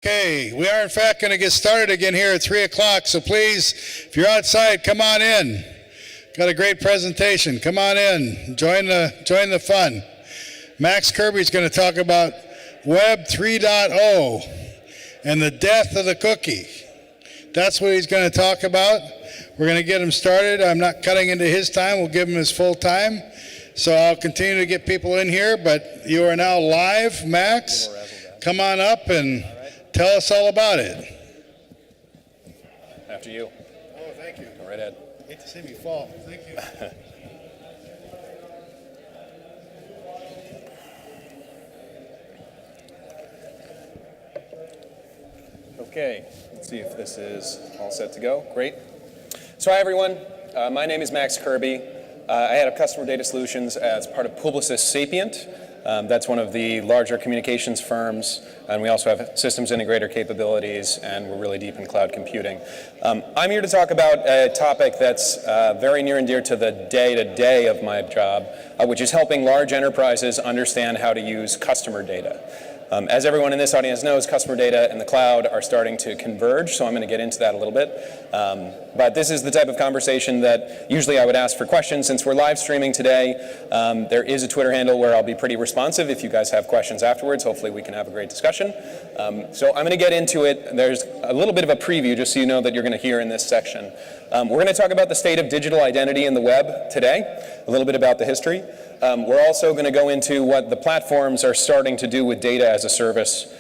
Okay, we are in fact going to get started again here at 3 o'clock, so please, if you're outside, come on in. Got a great presentation. Come on in. Join the fun. Max Kirby is going to talk about Web 3.0 and the death of the cookie. That's what he's going to talk about. We're going to get him started. I'm not cutting into his time. We'll give him his full time. So I'll continue to get people in here, but you are now live. Max, come on up and tell us all about it. After you. Oh, thank you. Go right ahead. Hate to see me fall. Thank you. Okay, let's see if this is all set to go. Great. So hi everyone, my name is Max Kirby. I head up Customer Data Solutions as part of Publicis Sapient. That's one of the larger communications firms, and we also have systems integrator capabilities, and we're really deep in cloud computing. I'm here to talk about a topic that's very near and dear to the day-to-day of my job, which is helping large enterprises understand how to use customer data. As everyone in this audience knows, customer data and the cloud are starting to converge, so I'm going to get into that a little bit. But this is the type of conversation that usually I would ask for questions. Since we're live streaming today, there is a Twitter handle where I'll be pretty responsive if you guys have questions afterwards. Hopefully we can have a great discussion. So I'm going to get into it. There's a little bit of a preview just so you know that you're going to hear in this section. We're going to talk about the state of digital identity in the web today, a little bit about the history. We're also going to go into what the platforms are starting to do with data as a service,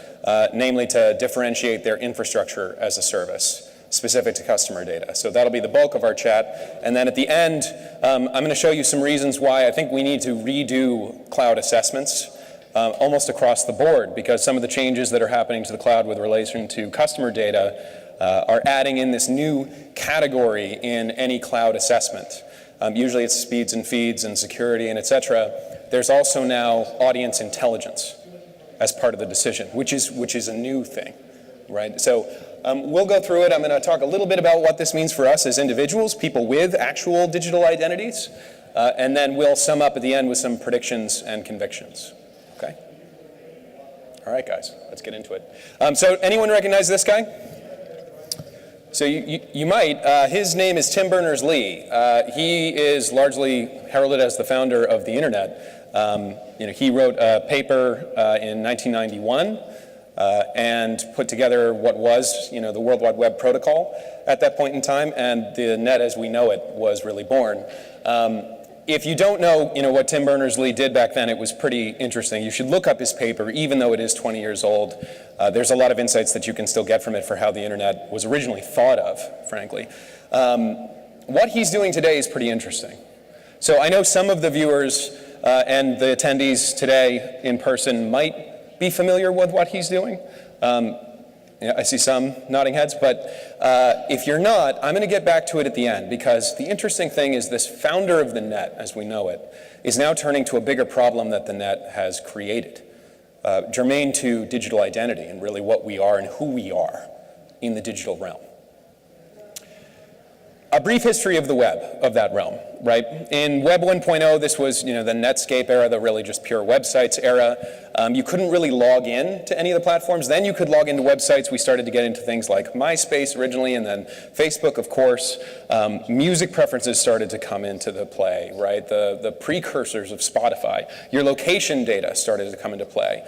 namely to differentiate their infrastructure as a service, specific to customer data. So that'll be the bulk of our chat. And then at the end, I'm going to show you some reasons why I think we need to redo cloud assessments almost across the board, because some of the changes that are happening to the cloud with relation to customer data are adding in this new category in any cloud assessment. Usually it's speeds and feeds and security and et cetera. There's also now audience intelligence as part of the decision, which is a new thing, right? So we'll go through it. I'm going to talk a little bit about what this means for us as individuals, people with actual digital identities, and then we'll sum up at the end with some predictions and convictions, okay? All right, guys, let's get into it. So anyone recognize this guy? So you might. His name is Tim Berners-Lee. He is largely heralded as the founder of the internet. He wrote a paper in 1991 and put together what was, the World Wide Web protocol at that point in time, and the net as we know it was really born. If you don't know, what Tim Berners-Lee did back then, it was pretty interesting. You should look up his paper, even though it is 20 years old. There's a lot of insights that you can still get from it for how the internet was originally thought of, frankly. What he's doing today is pretty interesting. So I know some of the viewers and the attendees today in person might be familiar with what he's doing. I see some nodding heads, but if you're not, I'm going to get back to it at the end, because the interesting thing is this founder of the net, as we know it, is now turning to a bigger problem that the net has created, germane to digital identity and really what we are and who we are in the digital realm. A brief history of the web, of that realm, right? In Web 1.0, this was, the Netscape era, the really just pure websites era. You couldn't really log in to any of the platforms. Then you could log into websites. We started to get into things like MySpace originally, and then Facebook, of course. Music preferences started to come into the play, right? The precursors of Spotify. Your location data started to come into play.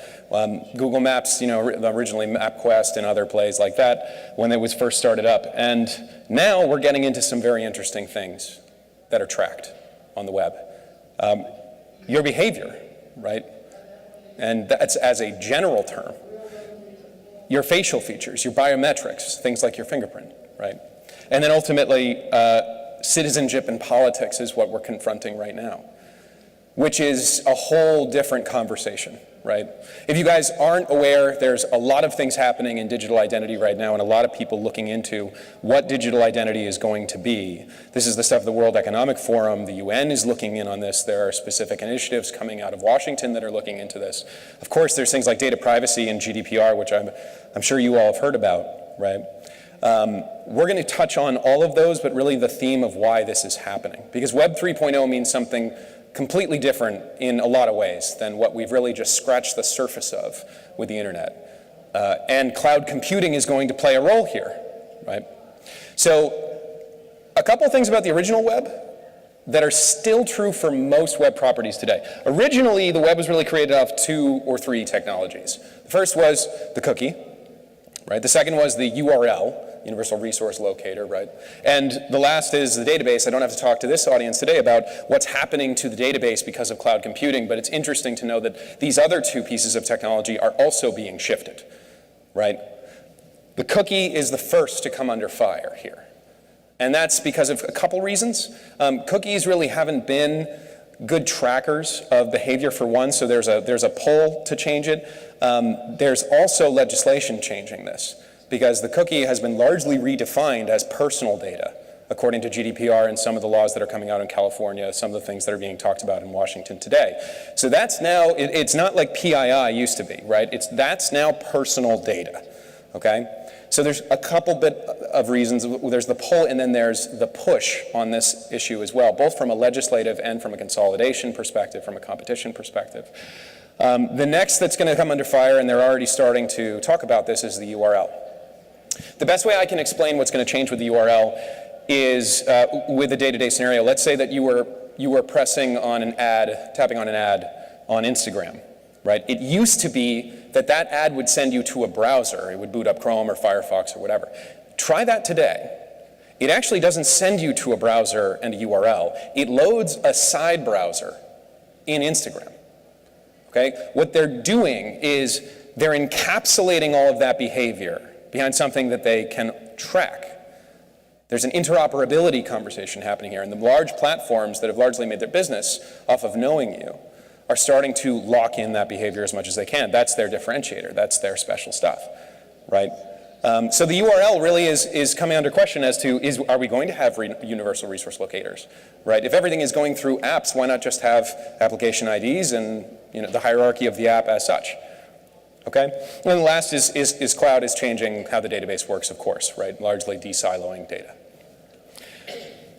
Google Maps, originally MapQuest and other plays like that when it was first started up. And now we're getting into some very interesting things that are tracked on the web. Your behavior, right? And that's as a general term. Your facial features, your biometrics, things like your fingerprint, right? And then ultimately, citizenship and politics is what we're confronting right now, which is a whole different conversation, right? If you guys aren't aware, there's a lot of things happening in digital identity right now, and a lot of people looking into what digital identity is going to be. This is the stuff the World Economic Forum, the UN is looking in on this. There are specific initiatives coming out of Washington that are looking into this. Of course, there's things like data privacy and GDPR, which I'm sure you all have heard about, right? We're going to touch on all of those, but really the theme of why this is happening. Because Web 3.0 means something completely different in a lot of ways than what we've really just scratched the surface of with the internet. And cloud computing is going to play a role here, right? So a couple things about the original web that are still true for most web properties today. Originally, the web was really created out of 2 or 3 technologies. The first was the cookie, right? The second was the URL, Universal Resource Locator, right? And the last is the database. I don't have to talk to this audience today about what's happening to the database because of cloud computing, but it's interesting to know that these other 2 pieces of technology are also being shifted, right? The cookie is the first to come under fire here. And that's because of a couple reasons. Cookies really haven't been good trackers of behavior, for one, so there's a pull to change it. There's also legislation changing this, because the cookie has been largely redefined as personal data, according to GDPR and some of the laws that are coming out in California, some of the things that are being talked about in Washington today. So that's now, it's not like PII used to be, right? That's now personal data, okay? So there's a couple bit of reasons. There's the pull, and then there's the push on this issue as well, both from a legislative and from a consolidation perspective, from a competition perspective. The next that's going to come under fire, and they're already starting to talk about this, is the URL. The best way I can explain what's going to change with the URL is with a day-to-day scenario. Let's say that you were pressing on an ad, tapping on an ad on Instagram, right? It used to be that ad would send you to a browser. It would boot up Chrome or Firefox or whatever. Try that today. It actually doesn't send you to a browser and a URL. It loads a side browser in Instagram, okay? What they're doing is they're encapsulating all of that behavior behind something that they can track. There's an interoperability conversation happening here, and the large platforms that have largely made their business off of knowing you are starting to lock in that behavior as much as they can. That's their differentiator. That's their special stuff, right? So the URL really is coming under question as to, are we going to have universal resource locators, right? If everything is going through apps, why not just have application IDs and the hierarchy of the app as such? Okay? And then the last is cloud is changing how the database works, of course, right? Largely de-siloing data.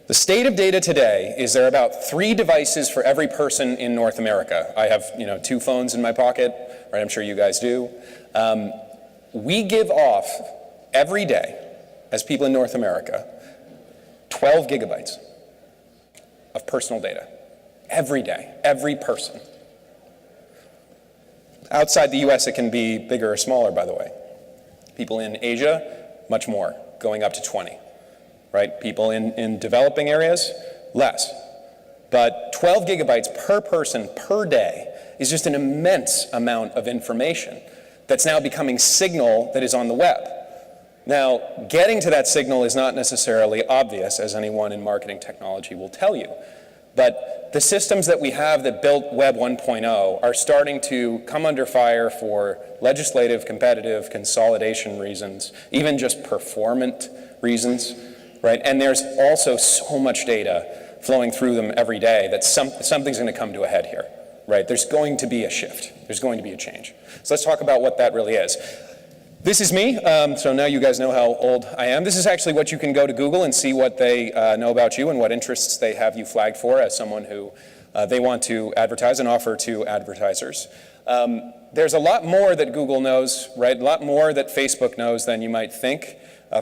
The state of data today is there are about 3 devices for every person in North America. I have 2 phones in my pocket, right? I'm sure you guys do. We give off every day, as people in North America, 12 gigabytes of personal data. Every day, every person. Outside the US, it can be bigger or smaller, by the way. People in Asia, much more, going up to 20. Right? People in developing areas, less. But 12 gigabytes per person per day is just an immense amount of information that's now becoming signal that is on the web. Now, getting to that signal is not necessarily obvious, as anyone in marketing technology will tell you. But the systems that we have that built Web 1.0 are starting to come under fire for legislative, competitive, consolidation reasons, even just performant reasons. Right? And there's also so much data flowing through them every day that something's going to come to a head here. Right? There's going to be a shift. There's going to be a change. So let's talk about what that really is. This is me. So now you guys know how old I am. This is actually what you can go to Google and see what they know about you and what interests they have you flagged for as someone who they want to advertise and offer to advertisers. There's a lot more that Google knows, right? A lot more that Facebook knows than you might think.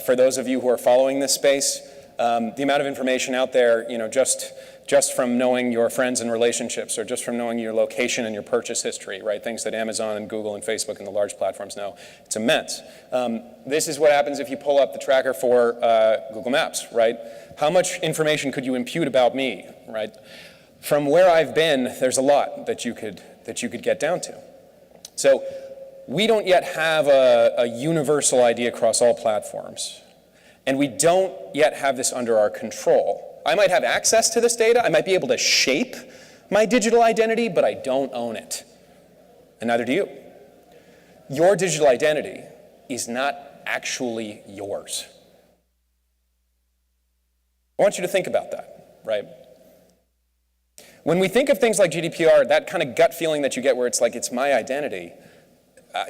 For those of you who are following this space, the amount of information out there, just from knowing your friends and relationships, or just from knowing your location and your purchase history, right? Things that Amazon and Google and Facebook and the large platforms know, it's immense. This is what happens if you pull up the tracker for Google Maps, right? How much information could you impute about me, right? From where I've been, there's a lot that you could get down to. So we don't yet have a universal ID across all platforms. And we don't yet have this under our control. I might have access to this data. I might be able to shape my digital identity, but I don't own it. And neither do you. Your digital identity is not actually yours. I want you to think about that, right? When we think of things like GDPR, that kind of gut feeling that you get where it's like, it's my identity,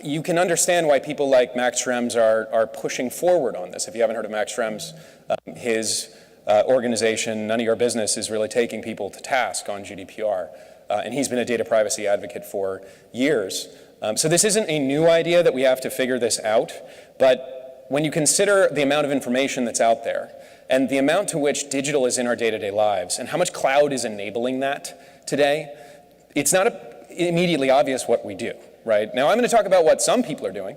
you can understand why people like Max Schrems are pushing forward on this. If you haven't heard of Max Schrems, his organization, None of Your Business, is really taking people to task on GDPR. And he's been a data privacy advocate for years. So this isn't a new idea that we have to figure this out, but when you consider the amount of information that's out there and the amount to which digital is in our day-to-day lives and how much cloud is enabling that today, it's not immediately obvious what we do, right? Now I'm going to talk about what some people are doing,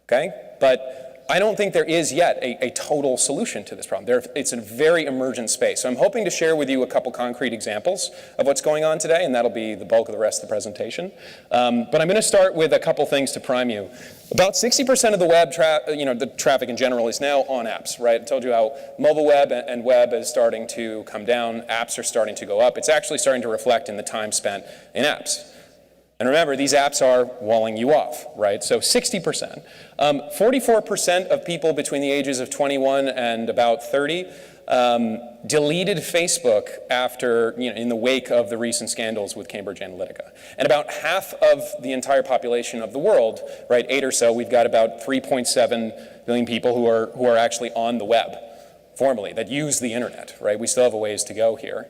okay? But I don't think there is yet a total solution to this problem. It's a very emergent space. So I'm hoping to share with you a couple concrete examples of what's going on today, and that'll be the bulk of the rest of the presentation. But I'm going to start with a couple things to prime you. About 60% of the web the traffic in general is now on apps, right? I told you how mobile web and web is starting to come down. Apps are starting to go up. It's actually starting to reflect in the time spent in apps. And remember, these apps are walling you off, right? So 60%. 44% of people between the ages of 21 and about 30 deleted Facebook after, in the wake of the recent scandals with Cambridge Analytica. And about half of the entire population of the world, right, 8 or so, we've got about 3.7 million people who are actually on the web, formally, that use the internet, right? We still have a ways to go here.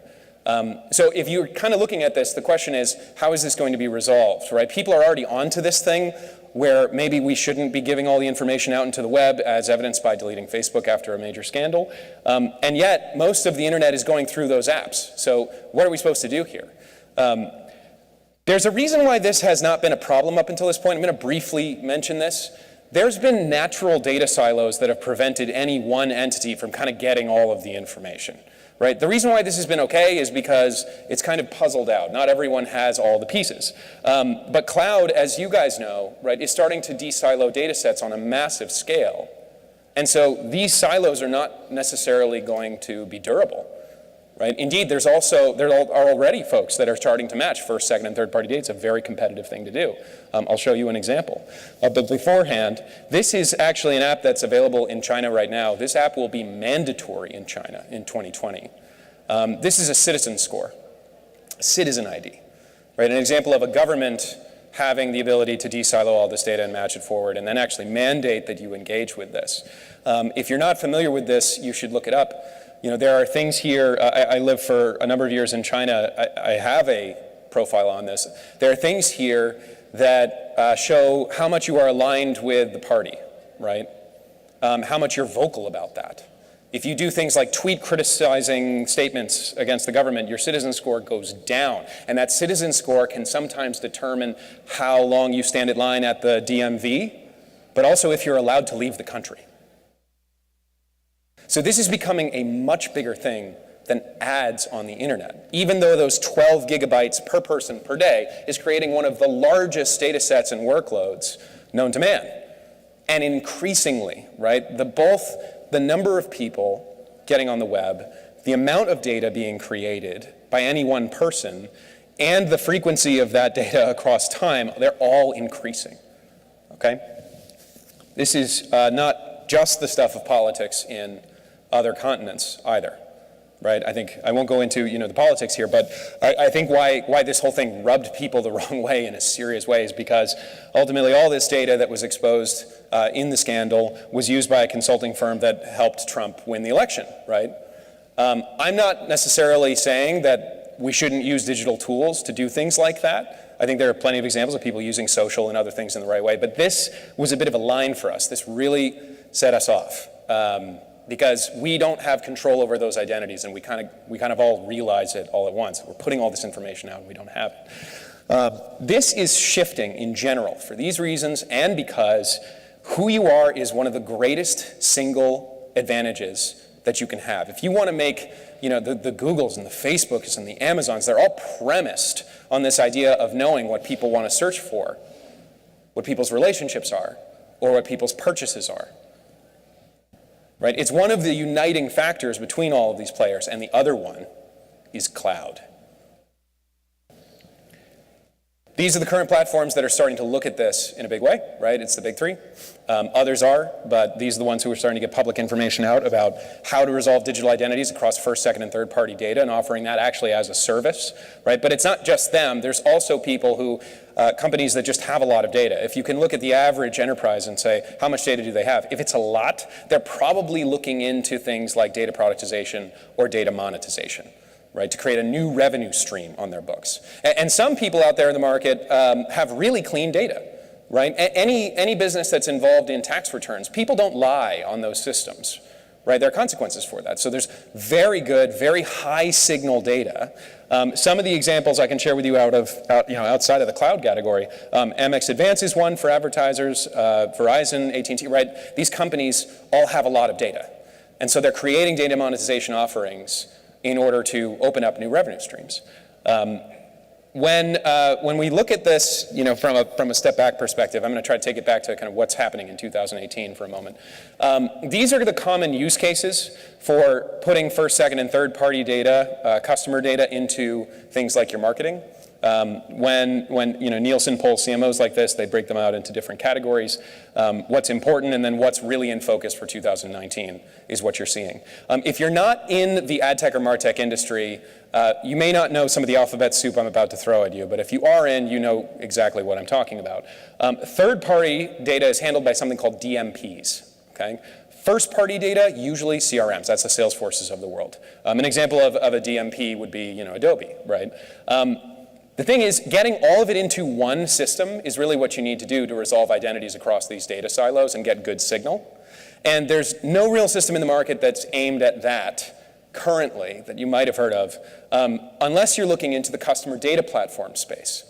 So if you're kind of looking at this, the question is, how is this going to be resolved, right? People are already onto this thing where maybe we shouldn't be giving all the information out into the web, as evidenced by deleting Facebook after a major scandal. And yet, most of the internet is going through those apps. So what are we supposed to do here? There's a reason why this has not been a problem up until this point. I'm going to briefly mention this. There's been natural data silos that have prevented any one entity from kind of getting all of the information. Right? The reason why this has been okay is because it's kind of puzzled out. Not everyone has all the pieces. But cloud, as you guys know, right, is starting to de-silo data sets on a massive scale. And so these silos are not necessarily going to be durable. Right? Indeed, there are already folks that are starting to match first, second, and third-party data. It's a very competitive thing to do. I'll show you an example. But beforehand, this is actually an app that's available in China right now. This app will be mandatory in China in 2020. This is a citizen score, citizen ID. Right? An example of a government having the ability to de-silo all this data and match it forward, and then actually mandate that you engage with this. If you're not familiar with this, you should look it up. There are things here. I lived for a number of years in China. I have a profile on this. There are things here that show how much you are aligned with the party, right? How much you're vocal about that. If you do things like tweet criticizing statements against the government, your citizen score goes down. And that citizen score can sometimes determine how long you stand in line at the DMV, but also if you're allowed to leave the country. So this is becoming a much bigger thing than ads on the internet, even though those 12 gigabytes per person per day is creating one of the largest data sets and workloads known to man. And increasingly, right, both the number of people getting on the web, the amount of data being created by any one person, and the frequency of that data across time, they're all increasing, okay? This is not just the stuff of politics in other continents either, right? I think I won't go into the politics here, but I think why this whole thing rubbed people the wrong way in a serious way is because ultimately all this data that was exposed in the scandal was used by a consulting firm that helped Trump win the election, right? I'm not necessarily saying that we shouldn't use digital tools to do things like that. I think there are plenty of examples of people using social and other things in the right way, but this was a bit of a line for us. This really set us off. Because we don't have control over those identities, and we kind of all realize it all at once. We're putting all this information out, and we don't have it. This is shifting in general for these reasons, and because who you are is one of the greatest single advantages that you can have. If you want to make, the Googles and the Facebooks and the Amazons, they're all premised on this idea of knowing what people want to search for, what people's relationships are, or what people's purchases are. Right? It's one of the uniting factors between all of these players, and the other one is cloud. These are the current platforms that are starting to look at this in a big way, right? It's the big three. Others are, but these are the ones who are starting to get public information out about how to resolve digital identities across first, second, and third-party data and offering that actually as a service, right? But it's not just them. There's also people who, companies that just have a lot of data. If you can look at the average enterprise and say, how much data do they have? If it's a lot, they're probably looking into things like data productization or data monetization, right, to create a new revenue stream on their books. And some people out there in the market have really clean data. right? Any business that's involved in tax returns, people don't lie on those systems, right? There are consequences for that. So there's very good, very high signal data. Some of the examples I can share with you outside of the cloud category. Amex Advance is one for advertisers, Verizon, AT&T, right? These companies all have a lot of data. And so they're creating data monetization offerings in order to open up new revenue streams. When we look at this, from a step back perspective, I'm going to try to take it back to kind of what's happening in 2018 for a moment. These are the common use cases for putting first, second, and third party data, customer data into things like your marketing. When Nielsen polls CMOs like this, they break them out into different categories. What's important and then what's really in focus for 2019 is what you're seeing. If you're not in the ad tech or martech industry, you may not know some of the alphabet soup I'm about to throw at you, but if you are in, you know exactly what I'm talking about. Third-party data is handled by something called DMPs, okay? First-party data, usually CRMs, that's the Salesforces of the world. An example of a DMP would be, Adobe, right? The thing is, getting all of it into one system is really what you need to do to resolve identities across these data silos and get good signal. And there's no real system in the market that's aimed at that currently that you might have heard of, unless you're looking into the customer data platform space.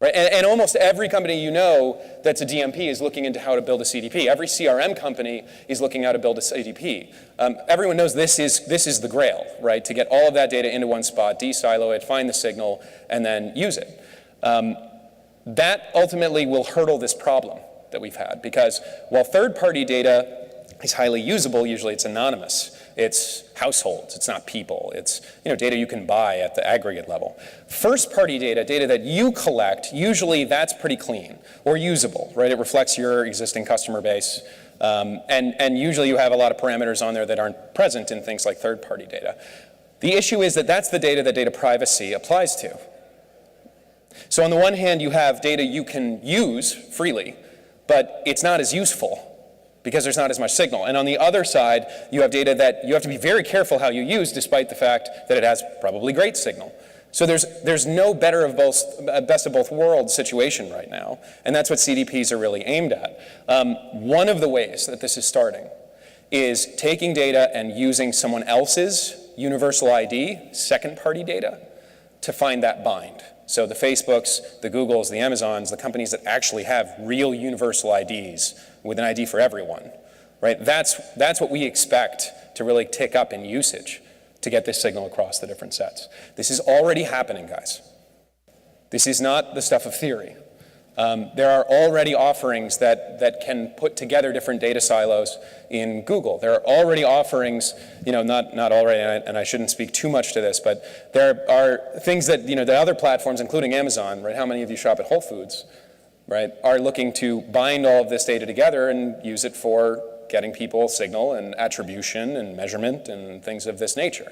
Right? And almost every company that's a DMP is looking into how to build a CDP. Every CRM company is looking how to build a CDP. Everyone knows this is the grail, right? To get all of that data into one spot, de-silo it, find the signal, and then use it. That ultimately will hurdle this problem that we've had, because while third-party data is highly usable, usually it's anonymous. It's households, it's not people. It's data you can buy at the aggregate level. First-party data that you collect, usually that's pretty clean or usable, right? It reflects your existing customer base. And usually you have a lot of parameters on there that aren't present in things like third-party data. The issue is that that's the data that data privacy applies to. So on the one hand, you have data you can use freely, but it's not as useful because there's not as much signal. And on the other side, you have data that you have to be very careful how you use, despite the fact that it has probably great signal. So there's no best of both worlds situation right now, and that's what CDPs are really aimed at. One of the ways that this is starting is taking data and using someone else's universal ID, second-party data, to find that bind. So the Facebooks, the Googles, the Amazons, the companies that actually have real universal IDs with an ID for everyone, right? That's what we expect to really tick up in usage to get this signal across the different sets. This is already happening, guys. This is not the stuff of theory. There are already offerings that can put together different data silos in Google. There are already offerings, not already, and I shouldn't speak too much to this, but there are things that, the other platforms, including Amazon, right? How many of you shop at Whole Foods, right? Are looking to bind all of this data together and use it for getting people signal and attribution and measurement and things of this nature.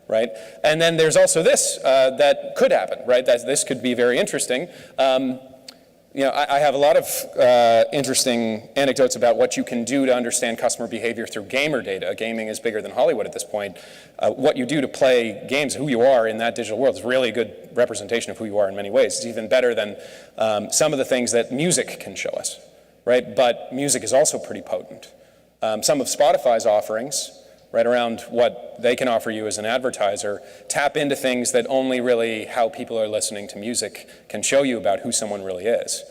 Right? And then there's also this that could happen, right? This could be very interesting. I have a lot of interesting anecdotes about what you can do to understand customer behavior through gamer data. Gaming is bigger than Hollywood at this point. What you do to play games, who you are in that digital world, is really a good representation of who you are in many ways. It's even better than some of the things that music can show us, right? But music is also pretty potent. Some of Spotify's offerings, right around what they can offer you as an advertiser, tap into things that only really how people are listening to music can show you about who someone really is.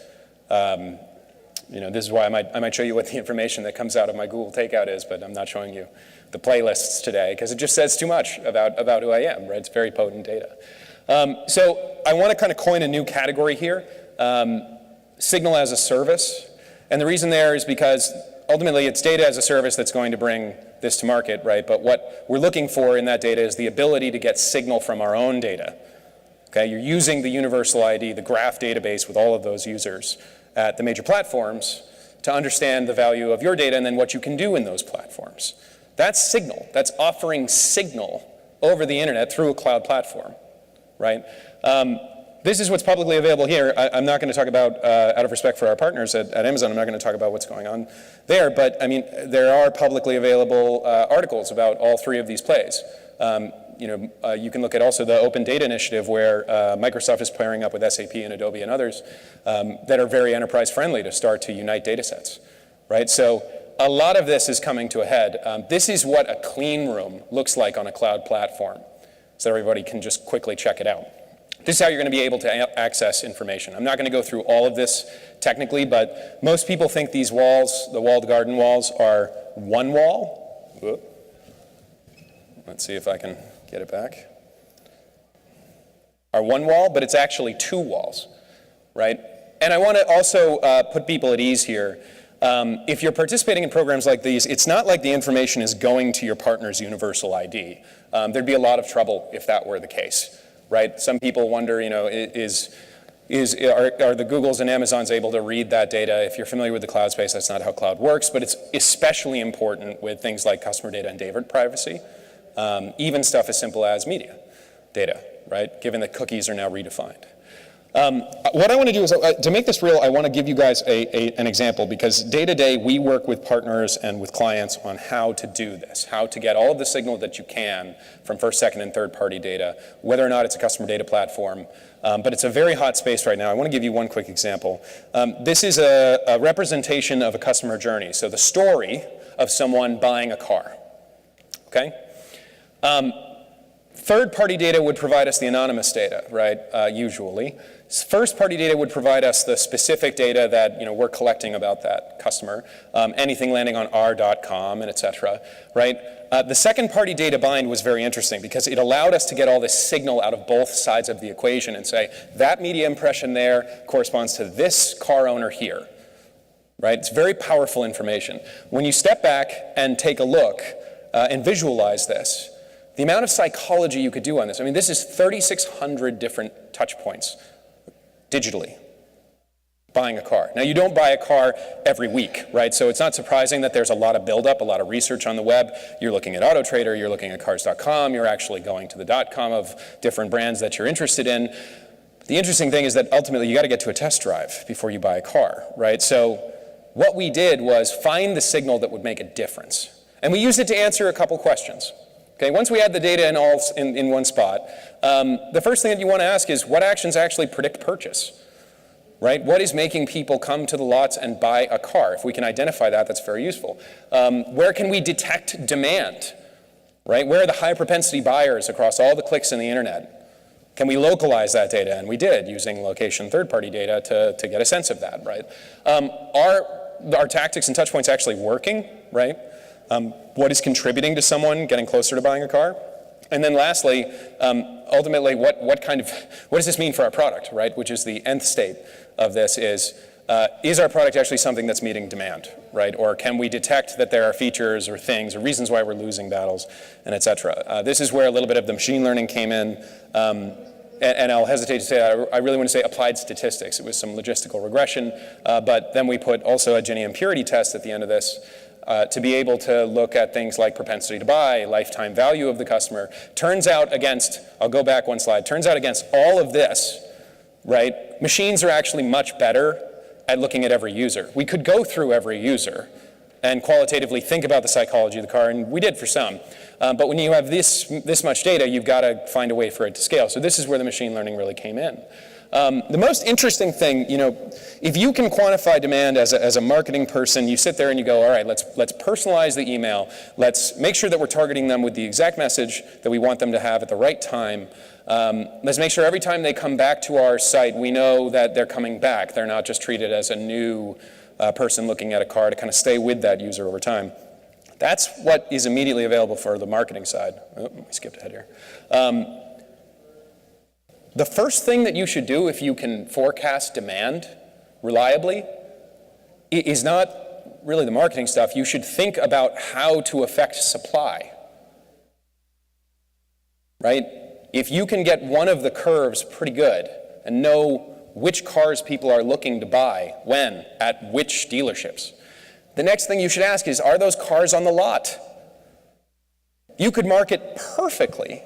This is why I might show you what the information that comes out of my Google Takeout is, but I'm not showing you the playlists today because it just says too much about who I am, right? It's very potent data. So I want to kind of coin a new category here, signal as a service. And the reason there is because ultimately it's data as a service that's going to bring this to market, right? But what we're looking for in that data is the ability to get signal from our own data. Okay, you're using the universal ID, the graph database with all of those users at the major platforms to understand the value of your data and then what you can do in those platforms. That's signal. That's offering signal over the internet through a cloud platform, right? This is what's publicly available here. I'm not going to talk about, out of respect for our partners at Amazon, I'm not going to talk about what's going on there, but I mean, there are publicly available articles about all three of these plays. you can look at also the Open Data Initiative, where Microsoft is pairing up with SAP and Adobe and others that are very enterprise friendly to start to unite data sets, right? So a lot of this is coming to a head. This is what a clean room looks like on a cloud platform, so everybody can just quickly check it out. This is how you're going to be able to access information. I'm not going to go through all of this technically, but most people think these walls, the walled garden walls, are one wall. Whoop. Let's see if I can get it back. Are one wall, but it's actually two walls, right? And I want to also put people at ease here. If you're participating in programs like these, it's not like the information is going to your partner's universal ID. There'd be a lot of trouble if that were the case, right? Some people wonder, are the Googles and Amazons able to read that data? If you're familiar with the cloud space, that's not how cloud works, but it's especially important with things like customer data and data privacy, even stuff as simple as media data, right? Given that cookies are now redefined. What I want to do is, to make this real, I want to give you guys an example, because day to day we work with partners and with clients on how to do this, how to get all of the signal that you can from first, second, and third party data, whether or not it's a customer data platform. But it's a very hot space right now. I want to give you one quick example. This is a representation of a customer journey, so the story of someone buying a car, okay? Third-party data would provide us the anonymous data, right, usually. First-party data would provide us the specific data that we're collecting about that customer, anything landing on r.com and et cetera, right? The second-party data bind was very interesting because it allowed us to get all this signal out of both sides of the equation and say, that media impression there corresponds to this car owner here, right? It's very powerful information. When you step back and take a look and visualize this, the amount of psychology you could do on this, I mean, this is 3,600 different touch points digitally, buying a car. Now, you don't buy a car every week, right? So it's not surprising that there's a lot of buildup, a lot of research on the web. You're looking at AutoTrader, you're looking at cars.com, you're actually going to the .com of different brands that you're interested in. The interesting thing is that ultimately you got to get to a test drive before you buy a car, right? So what we did was find the signal that would make a difference. And we used it to answer a couple questions. Okay, once we had the data in one spot, the first thing that you want to ask is, what actions actually predict purchase? Right? What is making people come to the lots and buy a car? If we can identify that, that's very useful. Where can we detect demand? Right? Where are the high propensity buyers across all the clicks in the internet? Can we localize that data? And we did, using location third-party data to get a sense of that, right? Are our tactics and touch points actually working, right? What is contributing to someone getting closer to buying a car? And then lastly, ultimately, what does this mean for our product, right? Which is the nth state of this is our product actually something that's meeting demand, right? Or can we detect that there are features or things or reasons why we're losing battles, and et cetera? This is where a little bit of the machine learning came in. And I'll hesitate to say that. I really want to say applied statistics. It was some logistical regression, but then we put also a Gini impurity test at the end of this, to be able to look at things like propensity to buy, lifetime value of the customer. Turns out against, I'll go back one slide, turns out against all of this, right, machines are actually much better at looking at every user. We could go through every user and qualitatively think about the psychology of the car, and we did for some. But when you have this much data, you've got to find a way for it to scale. So this is where the machine learning really came in. The most interesting thing, if you can quantify demand as a marketing person, you sit there and you go, all right, let's personalize the email. Let's make sure that we're targeting them with the exact message that we want them to have at the right time. Let's make sure every time they come back to our site, we know that they're coming back. They're not just treated as a new person looking at a car, to kind of stay with that user over time. That's what is immediately available for the marketing side. Oh, we skipped ahead here. The first thing that you should do if you can forecast demand reliably is not really the marketing stuff. You should think about how to affect supply, right? If you can get one of the curves pretty good and know which cars people are looking to buy, when, at which dealerships, the next thing you should ask is, are those cars on the lot? You could market perfectly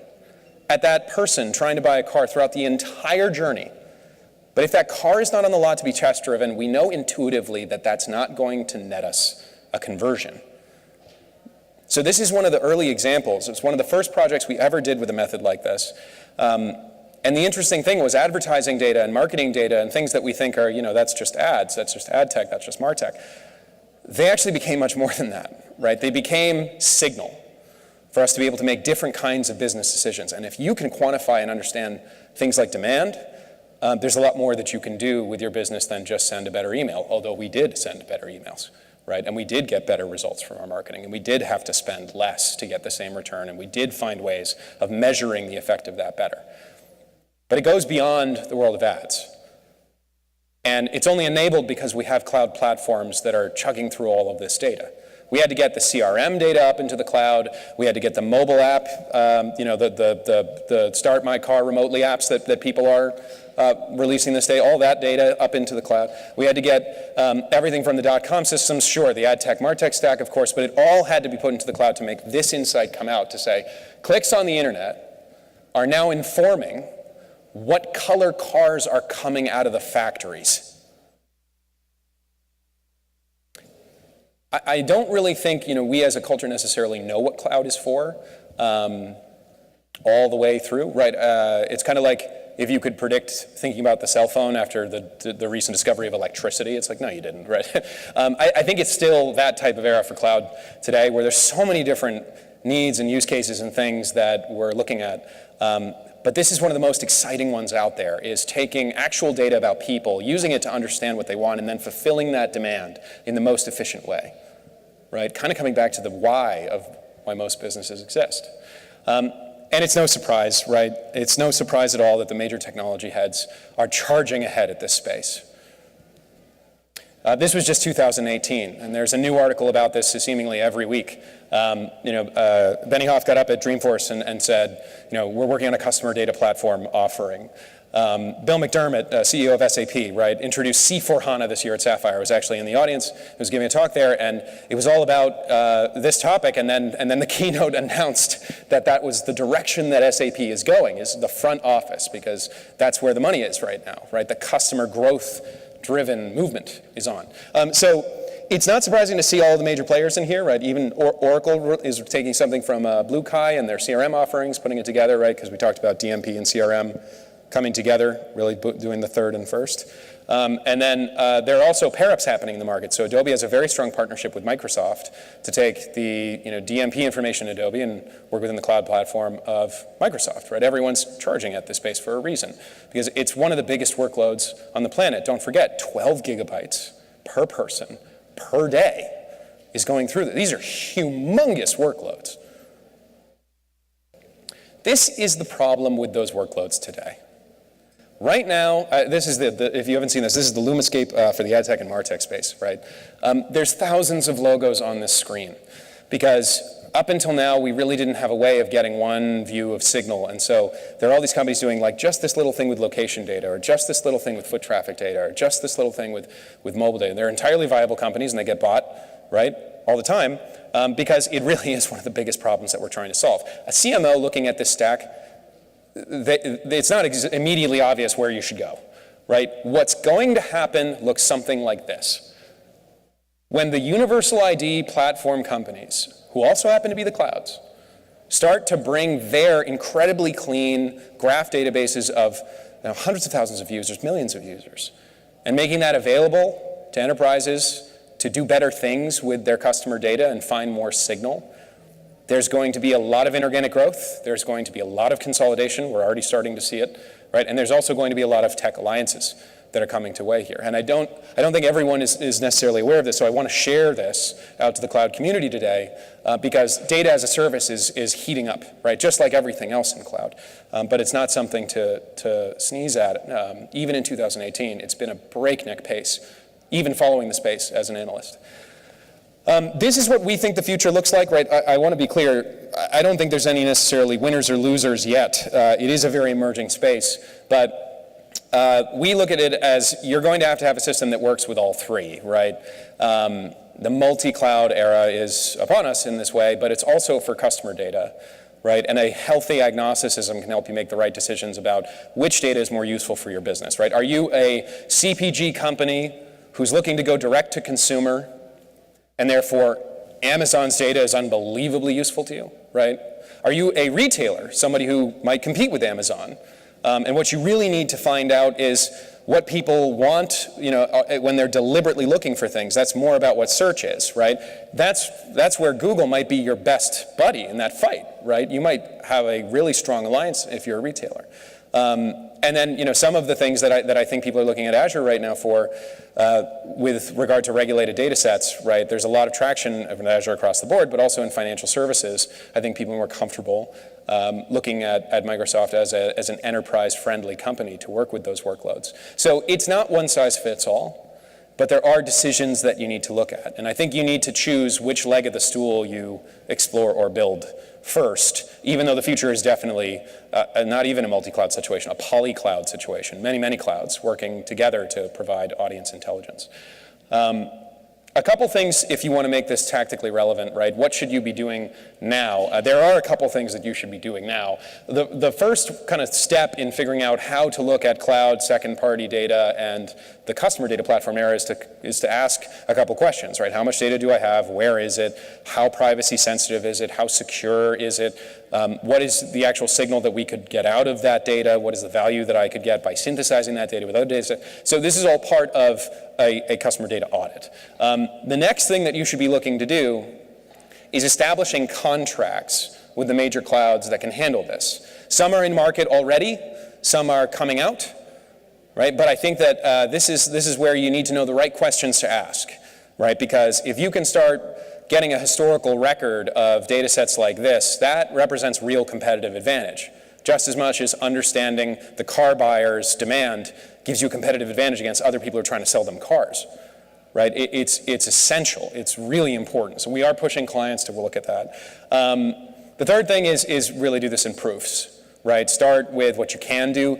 at that person trying to buy a car throughout the entire journey. But if that car is not on the lot to be test driven, we know intuitively that that's not going to net us a conversion. So this is one of the early examples. It's one of the first projects we ever did with a method like this. And the interesting thing was advertising data and marketing data and things that we think are, that's just ads, that's just ad tech, that's just MarTech. They actually became much more than that, right? They became signal for us to be able to make different kinds of business decisions. And if you can quantify and understand things like demand, there's a lot more that you can do with your business than just send a better email, although we did send better emails, right? And we did get better results from our marketing, and we did have to spend less to get the same return, and we did find ways of measuring the effect of that better. But it goes beyond the world of ads. And it's only enabled because we have cloud platforms that are chugging through all of this data. We had to get the CRM data up into the cloud. We had to get the mobile app, the Start My Car remotely apps that people are releasing this day, all that data up into the cloud. We had to get everything from the .com systems, sure, the ad tech, MarTech stack, of course, but it all had to be put into the cloud to make this insight come out to say, clicks on the internet are now informing what color cars are coming out of the factories. I don't really think we as a culture necessarily know what cloud is for all the way through, right? It's kind of like if you could predict thinking about the cell phone after the recent discovery of electricity. It's like, no, you didn't, right? I think it's still that type of era for cloud today where there's so many different needs and use cases and things that we're looking at. But this is one of the most exciting ones out there, is taking actual data about people, using it to understand what they want, and then fulfilling that demand in the most efficient way, right? Kind of coming back to the why of why most businesses exist. And it's no surprise, right? It's no surprise at all that the major technology heads are charging ahead at this space. This was just 2018, and there's a new article about this seemingly every week. Benioff got up at Dreamforce and said, we're working on a customer data platform offering. Bill McDermott, CEO of SAP, right, introduced C4HANA this year at Sapphire. I was actually in the audience. I was giving a talk there, and it was all about this topic. And then the keynote announced that was the direction that SAP is going, is the front office, because that's where the money is right now, right? The customer growth-driven movement is on. So it's not surprising to see all the major players in here, right? Even Oracle is taking something from Blue Kai and their CRM offerings, putting it together, right? Because we talked about DMP and CRM coming together, really doing the third and first. And then there are also pair-ups happening in the market. So Adobe has a very strong partnership with Microsoft to take the DMP information in Adobe and work within the cloud platform of Microsoft, right? Everyone's charging at this space for a reason, because it's one of the biggest workloads on the planet. Don't forget, 12 gigabytes per person per day is going through. These are humongous workloads. This is the problem with those workloads today. Right now, this is if you haven't seen this is the Lumascape for the ad tech and MarTech space, right? There's thousands of logos on this screen because up until now, we really didn't have a way of getting one view of signal. And so there are all these companies doing like just this little thing with location data, or just this little thing with foot traffic data, or just this little thing with mobile data. They're entirely viable companies, and they get bought, right, all the time, because it really is one of the biggest problems that we're trying to solve. A CMO looking at this stack, it's not immediately obvious where you should go, right? What's going to happen looks something like this. When the universal ID platform companies, who also happen to be the clouds, start to bring their incredibly clean graph databases of hundreds of thousands of users, millions of users, and making that available to enterprises to do better things with their customer data and find more signal, there's going to be a lot of inorganic growth. There's going to be a lot of consolidation. We're already starting to see it, right? And there's also going to be a lot of tech alliances that are coming to way here. And I don't think everyone is necessarily aware of this, so I want to share this out to the cloud community today because data as a service is heating up, right? Just like everything else in cloud. But it's not something to sneeze at. Even in 2018, it's been a breakneck pace, even following the space as an analyst. This is what we think the future looks like, right? I want to be clear. I don't think there's any necessarily winners or losers yet. It is a very emerging space, but we look at it as you're going to have a system that works with all three, right? The multi-cloud era is upon us in this way, but it's also for customer data, right? And a healthy agnosticism can help you make the right decisions about which data is more useful for your business, right? Are you a CPG company who's looking to go direct to consumer and therefore Amazon's data is unbelievably useful to you, right? Are you a retailer, somebody who might compete with Amazon? And what you really need to find out is what people want, when they're deliberately looking for things. That's more about what search is, right? That's where Google might be your best buddy in that fight, right? You might have a really strong alliance if you're a retailer. And then, some of the things that I think people are looking at Azure right now for, with regard to regulated data sets, right? There's a lot of traction of Azure across the board, but also in financial services. I think people are more comfortable looking at Microsoft as an enterprise-friendly company to work with those workloads. So it's not one size fits all, but there are decisions that you need to look at. And I think you need to choose which leg of the stool you explore or build first, even though the future is definitely not even a multi-cloud situation, a poly-cloud situation, many clouds working together to provide audience intelligence. A couple things if you want to make this tactically relevant, right? What should you be doing now? There are a couple things that you should be doing now. The first kind of step in figuring out how to look at cloud, second-party data, and the customer data platform era is to ask a couple questions, right? How much data do I have? Where is it? How privacy sensitive is it? How secure is it? What is the actual signal that we could get out of that data? What is the value that I could get by synthesizing that data with other data? So this is all part of a customer data audit. The next thing that you should be looking to do is establishing contracts with the major clouds that can handle this. Some are in market already, some are coming out, right? But I think that this is where you need to know the right questions to ask, right? Because if you can start getting a historical record of data sets like this, that represents real competitive advantage. Just as much as understanding the car buyer's demand gives you a competitive advantage against other people who are trying to sell them cars, right? It's essential. It's really important. So we are pushing clients to look at that. The third thing is really do this in proofs, right? Start with what you can do.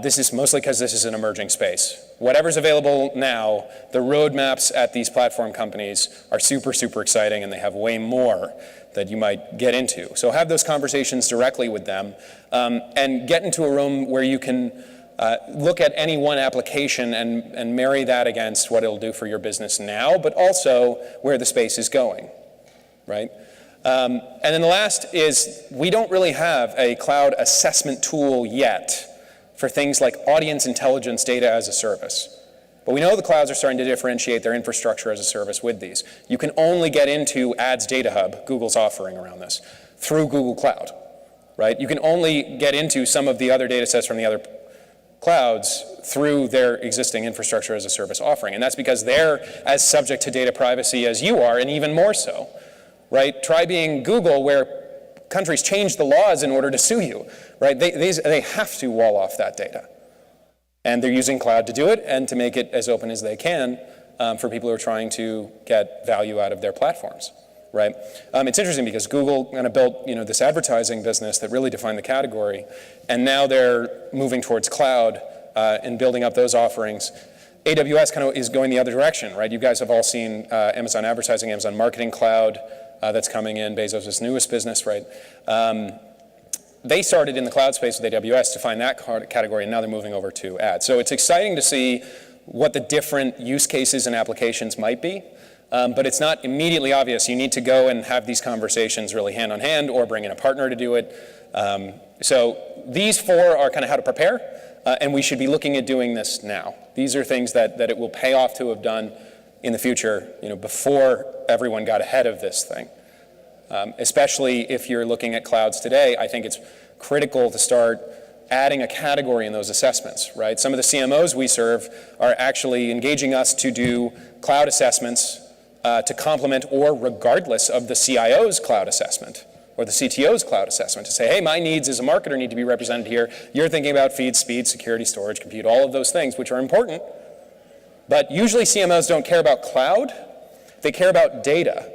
This is mostly because this is an emerging space. Whatever's available now, the roadmaps at these platform companies are super, super exciting, and they have way more that you might get into. So have those conversations directly with them, and get into a room where you can look at any one application and marry that against what it'll do for your business now, but also where the space is going, right? And then the last is we don't really have a cloud assessment tool yet for things like audience intelligence data as a service. But we know the clouds are starting to differentiate their infrastructure as a service with these. You can only get into Ads Data Hub, Google's offering around this, through Google Cloud, right? You can only get into some of the other data sets from the other clouds through their existing infrastructure as a service offering. And that's because they're as subject to data privacy as you are, and even more so, right? Try being Google, where countries change the laws in order to sue you, right? They have to wall off that data. And they're using cloud to do it and to make it as open as they can for people who are trying to get value out of their platforms, right? It's interesting because Google kind of built this advertising business that really defined the category, and now they're moving towards cloud and building up those offerings. AWS kind of is going the other direction, right? You guys have all seen Amazon Advertising, Amazon Marketing Cloud that's coming in, Bezos' newest business, right? They started in the cloud space with AWS to find that category, and now they're moving over to ads. So it's exciting to see what the different use cases and applications might be, but it's not immediately obvious. You need to go and have these conversations really hand on hand or bring in a partner to do it. So these four are kind of how to prepare, and we should be looking at doing this now. These are things that it will pay off to have done in the future, before everyone got ahead of this thing. Especially if you're looking at clouds today, I think it's critical to start adding a category in those assessments, right? Some of the CMOs we serve are actually engaging us to do cloud assessments to complement or regardless of the CIO's cloud assessment or the CTO's cloud assessment, to say, hey, my needs as a marketer need to be represented here. You're thinking about feed, speed, security, storage, compute, all of those things, which are important. But usually CMOs don't care about cloud, they care about data.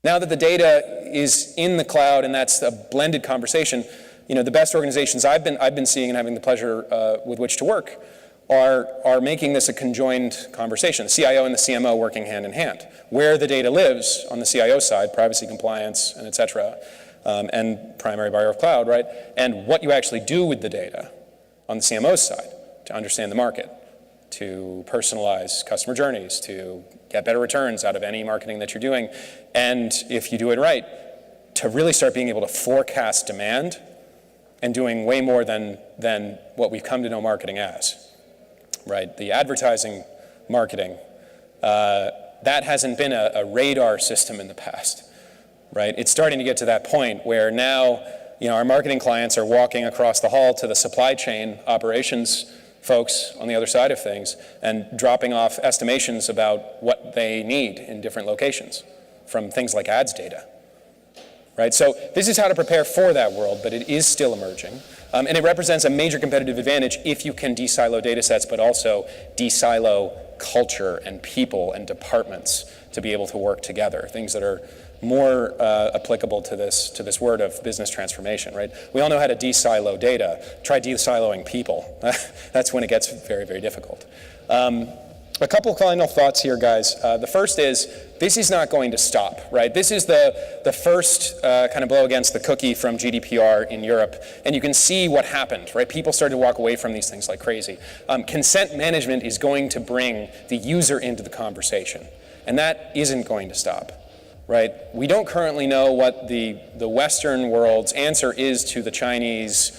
Now that the data is in the cloud and that's a blended conversation, the best organizations I've been seeing and having the pleasure with which to work are making this a conjoined conversation. The CIO and the CMO working hand in hand. Where the data lives on the CIO side, privacy, compliance, and et cetera, and primary buyer of cloud, right? And what you actually do with the data on the CMO side to understand the market, to personalize customer journeys, to get better returns out of any marketing that you're doing, and if you do it right, to really start being able to forecast demand and doing way more than what we've come to know marketing as, right? The advertising marketing, that hasn't been a radar system in the past, right? It's starting to get to that point where now, our marketing clients are walking across the hall to the supply chain operations folks on the other side of things and dropping off estimations about what they need in different locations from things like ads data, right? So this is how to prepare for that world, but it is still emerging. And it represents a major competitive advantage if you can de-silo data sets, but also de-silo culture and people and departments to be able to work together, things that are more applicable to this word of business transformation, right? We all know how to de-silo data. Try de-siloing people. That's when it gets very, very difficult. A couple final thoughts here, guys. The first is, this is not going to stop, right? This is the first kind of blow against the cookie from GDPR in Europe, and you can see what happened, right? People started to walk away from these things like crazy. Consent management is going to bring the user into the conversation, and that isn't going to stop, right? We don't currently know what the Western world's answer is to the Chinese,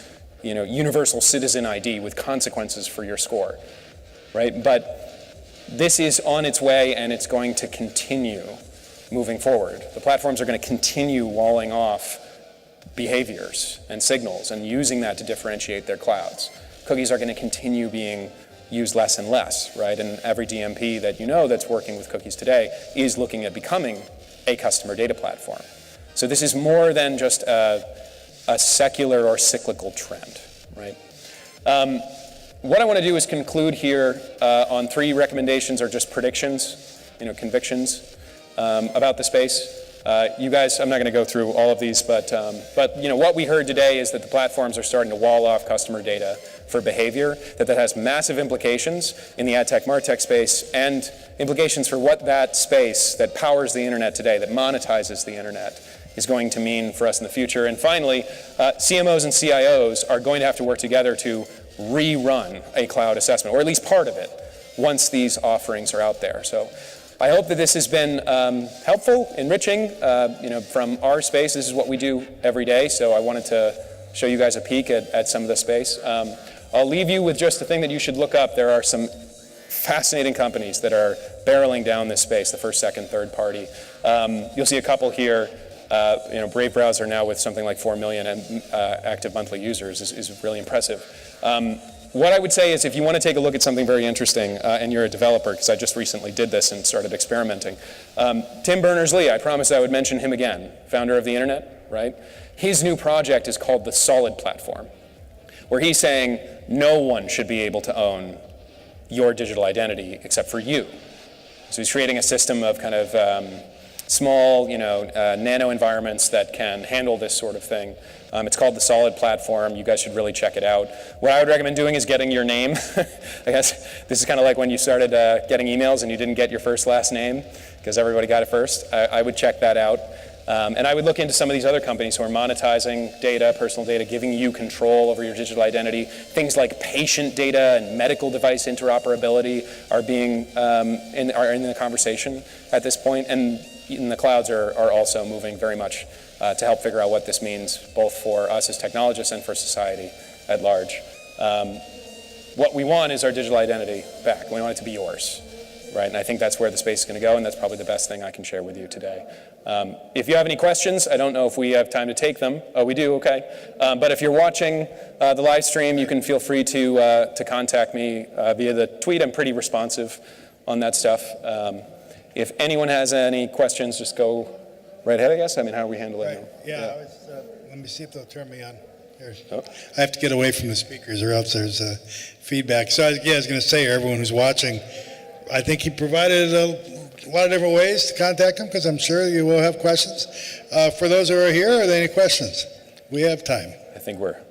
universal citizen ID with consequences for your score, right? But this is on its way, and it's going to continue moving forward. The platforms are going to continue walling off behaviors and signals and using that to differentiate their clouds. Cookies are going to continue being used less and less, right? And every DMP that that's working with cookies today is looking at becoming a customer data platform. So this is more than just a secular or cyclical trend, right? What I want to do is conclude here on 3 recommendations or just predictions, convictions about the space. You guys, I'm not going to go through all of these, but what we heard today is that the platforms are starting to wall off customer data for behavior, that has massive implications in the ad tech, martech space, and implications for what that space that powers the internet today, that monetizes the internet, is going to mean for us in the future. And finally, CMOs and CIOs are going to have to work together to rerun a cloud assessment, or at least part of it, once these offerings are out there. So I hope that this has been helpful, enriching. From our space, this is what we do every day, so I wanted to show you guys a peek at some of the space. I'll leave you with just the thing that you should look up. There are some fascinating companies that are barreling down this space, the first, second, third party. You'll see a couple here. Brave Browser now with something like 4 million active monthly users is really impressive. What I would say is, if you want to take a look at something very interesting, and you're a developer, because I just recently did this and started experimenting, Tim Berners-Lee, I promised I would mention him again, founder of the internet, right? His new project is called the Solid Platform, where he's saying no one should be able to own your digital identity except for you. So he's creating a system of kind of small, nano environments that can handle this sort of thing. It's called the Solid Platform. You guys should really check it out. What I would recommend doing is getting your name. I guess this is kind of like when you started getting emails and you didn't get your first last name because everybody got it first. I would check that out. And I would look into some of these other companies who are monetizing data, personal data, giving you control over your digital identity. Things like patient data and medical device interoperability are being in the conversation at this point. And the clouds are also moving very much to help figure out what this means, both for us as technologists and for society at large. What we want is our digital identity back. We want it to be yours, right? And I think that's where the space is going to go, and that's probably the best thing I can share with you today. If you have any questions, I don't know if we have time to take them. Oh, we do? Okay. But if you're watching the live stream, you can feel free to contact me via the tweet. I'm pretty responsive on that stuff. If anyone has any questions, just go right ahead, I guess. I mean, how are we handling them? Yeah. Let me see if they'll turn me on. I have to get away from the speakers or else there's feedback. So I was going to say, everyone who's watching, I think he provided a lot of different ways to contact him, because I'm sure you will have questions. For those who are here, are there any questions? We have time. I think we're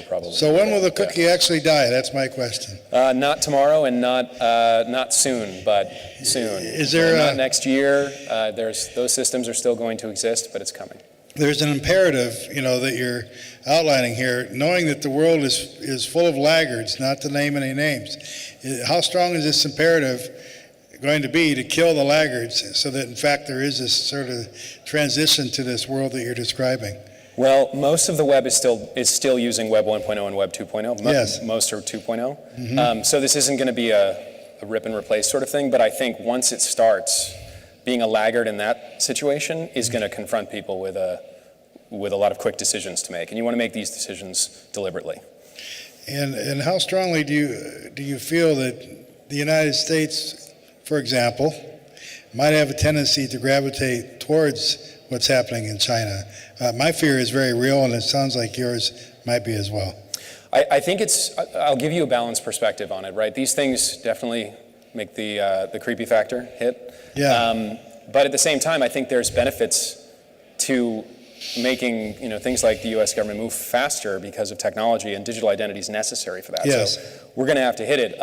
probably. So when will the cookie actually die? That's my question. Not tomorrow, and not soon, but soon. Is there not next year? Those systems are still going to exist, but it's coming. there's an imperative, that you're outlining here, knowing that the world is full of laggards, not to name any names. How strong is this imperative going to be to kill the laggards so that, in fact, there is this sort of transition to this world that you're describing? Well, most of the web is still using Web 1.0 and Web 2.0. Yes. Most are 2.0. So this isn't going to be a rip and replace sort of thing, but I think once it starts, being a laggard in that situation is going to confront people with a lot of quick decisions to make, and you want to make these decisions deliberately. And how strongly do you feel that the United States, for example, might have a tendency to gravitate towards what's happening in China? My fear is very real, and it sounds like yours might be as well. I think I'll give you a balanced perspective on it, right? These things definitely make the creepy factor hit. Yeah. But at the same time, I think there's benefits to making things like the U.S. government move faster because of technology, and digital identity is necessary for that. Yes. So we're going to have to hit it.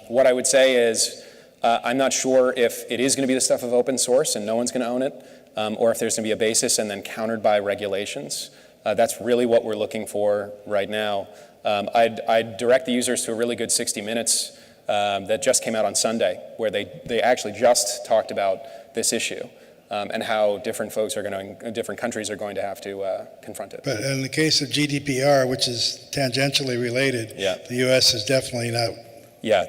What I would say is I'm not sure if it is going to be the stuff of open source and no one's going to own it, or if there's going to be a basis and then countered by regulations. That's really what we're looking for right now. I'd direct the users to a really good 60 Minutes that just came out on Sunday, where they actually just talked about this issue and how different countries are going to have to confront it. But in the case of GDPR, which is tangentially related, the U.S. is definitely not. Yeah,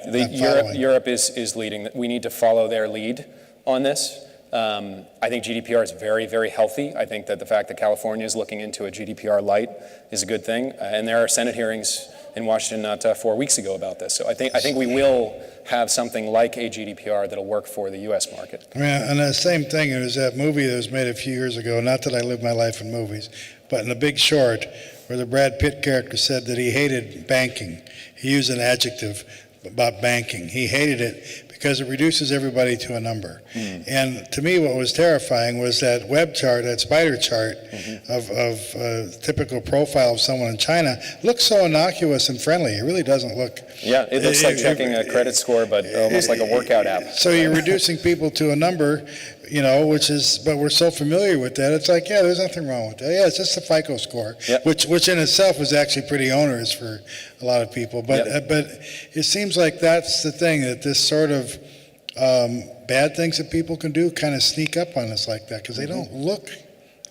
Europe is leading. We need to follow their lead on this. I think GDPR is very, very healthy. I think that the fact that California is looking into a GDPR light is a good thing. And there are Senate hearings in Washington not 4 weeks ago about this. So I think we will have something like a GDPR that'll work for the U.S. market. I mean, and the same thing, it was that movie that was made a few years ago, not that I live my life in movies, but in The Big Short, where the Brad Pitt character said that he hated banking. He used an adjective about banking. He hated it because it reduces everybody to a number. And to me, what was terrifying was that web chart, that spider chart of a typical profile of someone in China looks so innocuous and friendly. It really doesn't look. Yeah, it looks like checking a credit score, but almost like a workout app. So you're reducing people to a number, but we're so familiar with that. It's like, yeah, there's nothing wrong with that. Yeah, it's just a FICO score, which in itself is actually pretty onerous for a lot of people. But it seems like that's the thing, that this sort of bad things that people can do kind of sneak up on us like that because they don't look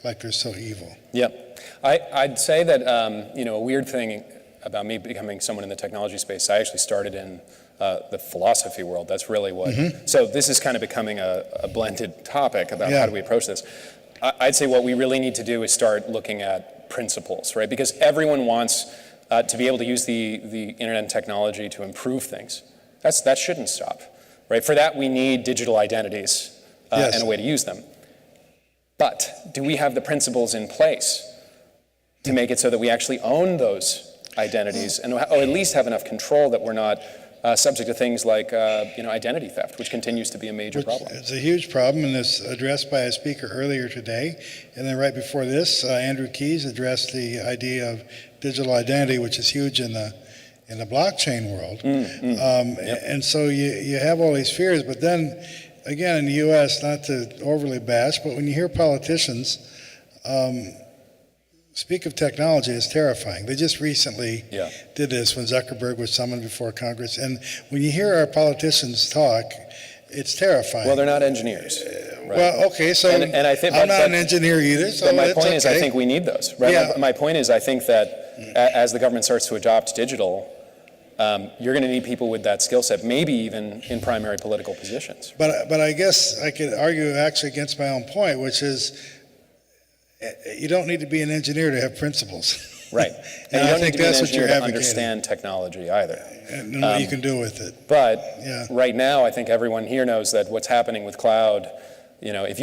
like they're so evil. Yep. I'd say that, a weird thing about me becoming someone in the technology space, I actually started in the philosophy world. That's really what. So this is kind of becoming a blended topic about how do we approach this. I'd say what we really need to do is start looking at principles, right? Because everyone wants to be able to use the internet and technology to improve things. That shouldn't stop, right? For that, we need digital identities and a way to use them. But do we have the principles in place to make it so that we actually own those identities or at least have enough control that we're not subject to things like identity theft, which continues to be a major problem. It's a huge problem, and it's addressed by a speaker earlier today. And then right before this, Andrew Keyes addressed the idea of digital identity, which is huge in the blockchain world. And so you have all these fears, but then again in the U.S., not to overly bash, but when you hear politicians speak of technology, it's terrifying. They just recently did this when Zuckerberg was summoned before Congress. And when you hear our politicians talk, it's terrifying. Well, they're not engineers. Right? Well, okay, so and I think, I'm not an engineer either. So but my point is, I think we need those. Right? Yeah. My point is, I think that as the government starts to adopt digital, you're going to need people with that skill set, maybe even in primary political positions. But I guess I could argue actually against my own point, which is you don't need to be an engineer to have principles. Right. And you I think that's what you're advocating. Understand technology either. And what you can do with it. But right now, I think everyone here knows that what's happening with cloud, if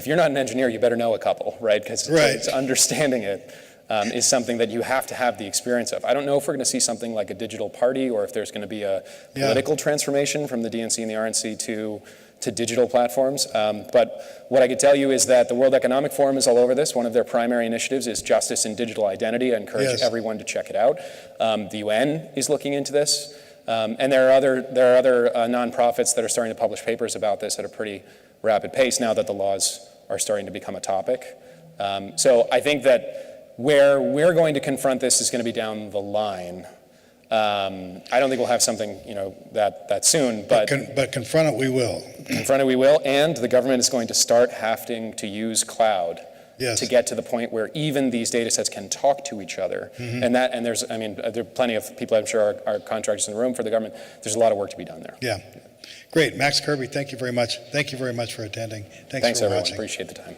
you're not an engineer, you better know a couple, right? Because understanding it is something that you have to have the experience of. I don't know if we're going to see something like a digital party or if there's going to be a political transformation from the DNC and the RNC to digital platforms. But what I could tell you is that the World Economic Forum is all over this. One of their primary initiatives is justice in digital identity. I encourage everyone to check it out. The UN is looking into this. And there are other nonprofits that are starting to publish papers about this at a pretty rapid pace now that the laws are starting to become a topic. So I think that where we're going to confront this is going to be down the line. I don't think we'll have something, that soon, but confront it we will. Confront it we will, and the government is going to start having to use cloud Yes. to get to the point where even these data sets can talk to each other. And there's, there are plenty of people, I'm sure, are contractors in the room for the government. There's a lot of work to be done there. Yeah. Great. Max Kirby, thank you very much. Thank you very much for attending. Thanks for everyone. watching. Appreciate the time.